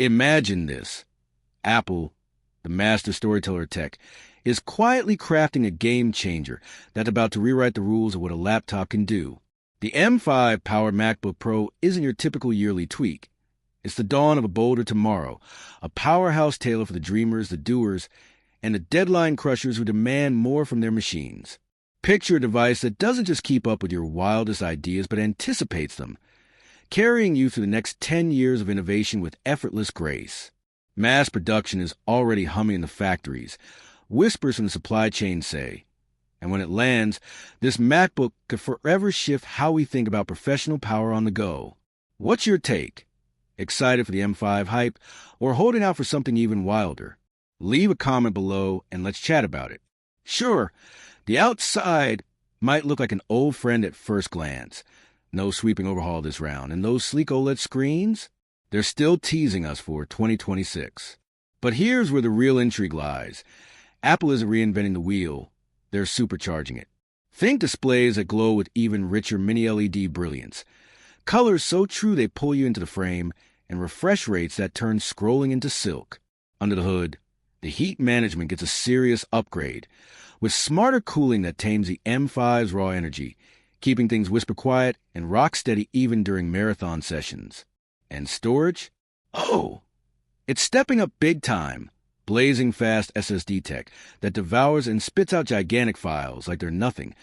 Imagine this. Apple, the master storyteller of tech, is quietly crafting a game changer that's about to rewrite the rules of what a laptop can do. The M5 powered MacBook Pro isn't your typical yearly tweak. It's the dawn of a bolder tomorrow, a powerhouse tailored for the dreamers, the doers, and the deadline crushers who demand more from their machines. Picture a device that doesn't just keep up with your wildest ideas, but anticipates them, carrying you through the next 10 years of innovation with effortless grace. Mass production is already humming in the factories, whispers from the supply chain say. And when it lands, this MacBook could forever shift how we think about professional power on the go. What's your take? Excited for the M5 hype, or holding out for something even wilder? Leave a comment below and let's chat about it. Sure, the outside might look like an old friend at first glance. No sweeping overhaul this round, and those sleek OLED screens? They're still teasing us for 2026. But here's where the real intrigue lies. Apple isn't reinventing the wheel, they're supercharging it. Think displays that glow with even richer mini-LED brilliance. Colors so true they pull you into the frame, and refresh rates that turn scrolling into silk. Under the hood, the heat management gets a serious upgrade, with smarter cooling that tames the M5's raw energy, keeping things whisper quiet and rock steady even during marathon sessions. And storage? Oh! It's stepping up big time. Blazing fast SSD tech that devours and spits out gigantic files like they're nothing.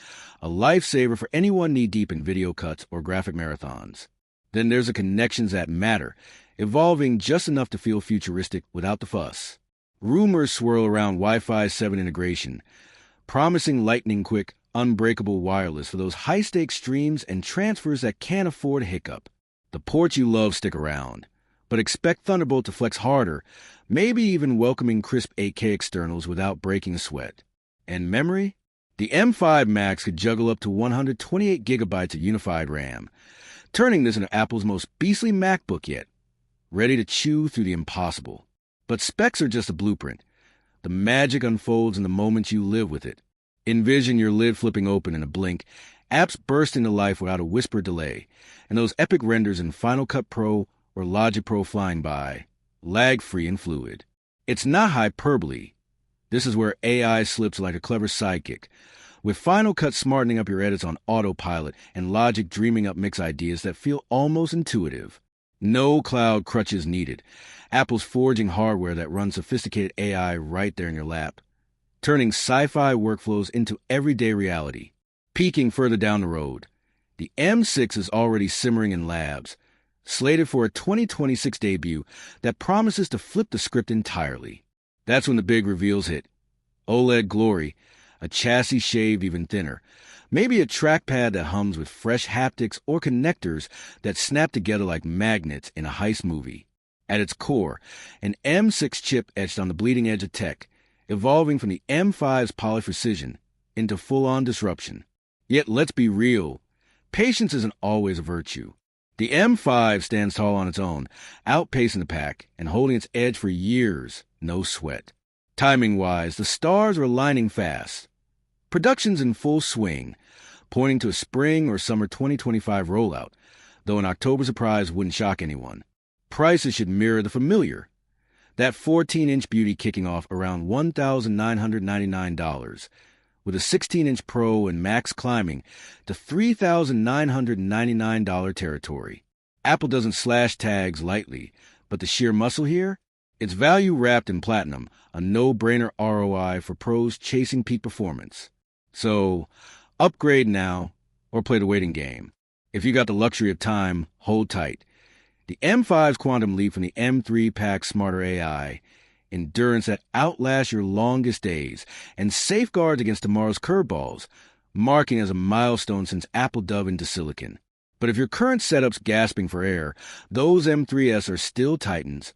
A lifesaver for anyone knee-deep in video cuts or graphic marathons. Then there's the connections that matter, evolving just enough to feel futuristic without the fuss. Rumors swirl around Wi-Fi 7 integration, promising lightning-quick, unbreakable wireless for those high-stakes streams and transfers that can't afford a hiccup. The ports you love stick around, but expect Thunderbolt to flex harder, maybe even welcoming crisp 8K externals without breaking a sweat. And memory? The M5 Max could juggle up to 128 gigabytes of unified RAM, turning this into Apple's most beastly MacBook yet, ready to chew through the impossible. But specs are just a blueprint. The magic unfolds in the moments you live with it. Envision your lid flipping open in a blink, apps burst into life without a whispered delay, and those epic renders in Final Cut Pro or Logic Pro flying by, lag-free and fluid. It's not hyperbole. This is where AI slips like a clever sidekick, with Final Cut smartening up your edits on autopilot and Logic dreaming up mix ideas that feel almost intuitive. No cloud crutches needed. Apple's forging hardware that runs sophisticated AI right there in your lap, turning sci-fi workflows into everyday reality. Peeking further down the road, the M6 is already simmering in labs, slated for a 2026 debut that promises to flip the script entirely. That's when the big reveals hit. OLED glory, a chassis shaved even thinner, maybe a trackpad that hums with fresh haptics or connectors that snap together like magnets in a heist movie. At its core, an M6 chip etched on the bleeding edge of tech, evolving from the M5's polished precision into full-on disruption. Yet let's be real, patience isn't always a virtue. The M5 stands tall on its own, outpacing the pack and holding its edge for years, no sweat. Timing-wise, the stars are aligning fast. Production's in full swing, pointing to a spring or summer 2025 rollout, though an October surprise wouldn't shock anyone. Prices should mirror the familiar. That 14-inch beauty kicking off around $1,999, with a 16-inch Pro and Max climbing to $3,999 territory. Apple doesn't slash tags lightly, but the sheer muscle here? It's value wrapped in platinum, a no-brainer ROI for pros chasing peak performance. So, upgrade now or play the waiting game. If you got the luxury of time, hold tight. The M5's quantum leap from the M3 packs smarter AI, endurance that outlasts your longest days, and safeguards against tomorrow's curveballs, marking as a milestone since Apple dove into silicon. But if your current setup's gasping for air, those M3s are still titans,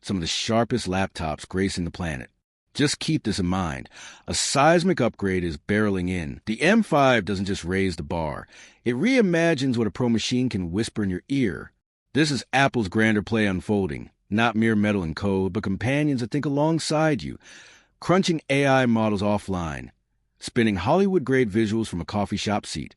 some of the sharpest laptops gracing the planet. Just keep this in mind. A seismic upgrade is barreling in. The M5 doesn't just raise the bar. It reimagines what a pro machine can whisper in your ear. This is Apple's grander play unfolding, not mere metal and code, but companions that think alongside you, crunching AI models offline, spinning Hollywood-grade visuals from a coffee shop seat,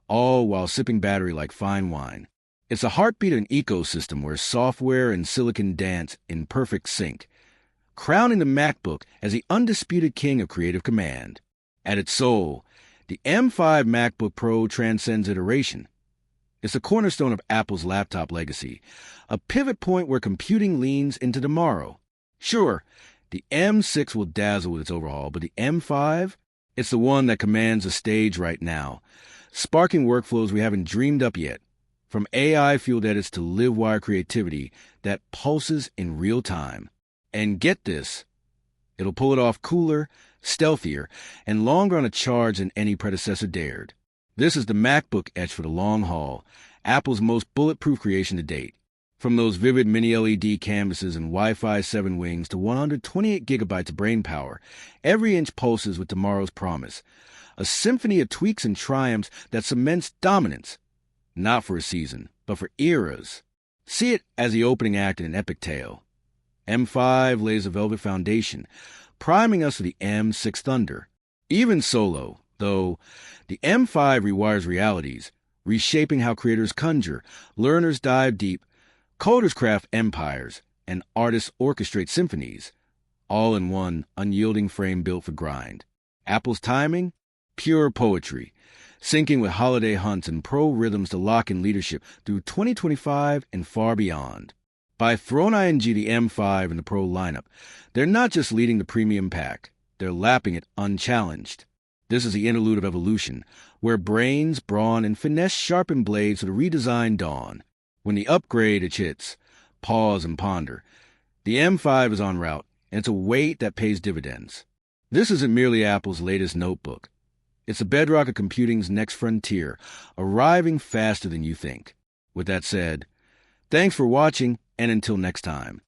all while sipping battery like fine wine. It's a heartbeat of an ecosystem where software and silicon dance in perfect sync, crowning the MacBook as the undisputed king of creative command. At its soul, the M5 MacBook Pro transcends iteration. It's a cornerstone of Apple's laptop legacy, a pivot point where computing leans into tomorrow. Sure, the M6 will dazzle with its overhaul, but the M5, it's the one that commands the stage right now, sparking workflows we haven't dreamed up yet, from AI-fueled edits to live-wire creativity that pulses in real time. And get this, it'll pull it off cooler, stealthier, and longer on a charge than any predecessor dared. This is the MacBook etched for the long haul, Apple's most bulletproof creation to date. From those vivid mini-LED canvases and Wi-Fi 7 wings to 128 gigabytes of brain power, every inch pulses with tomorrow's promise. A symphony of tweaks and triumphs that cements dominance, not for a season, but for eras. See it as the opening act in an epic tale. M5 lays a velvet foundation, priming us for the M6 thunder. Even solo, though, the M5 rewires realities, reshaping how creators conjure, learners dive deep, coders craft empires, and artists orchestrate symphonies, all in one unyielding frame built for grind. Apple's timing? Pure poetry, syncing with holiday hunts and pro rhythms to lock in leadership through 2025 and far beyond. By throwing ING the M5 in the Pro lineup, they're not just leading the premium pack, they're lapping it unchallenged. This is the interlude of evolution, where brains, brawn, and finesse sharpen blades for the redesigned dawn. When the upgrade hits, pause and ponder. The M5 is en route, and it's a weight that pays dividends. This isn't merely Apple's latest notebook. It's the bedrock of computing's next frontier, arriving faster than you think. With that said, thanks for watching, and until next time.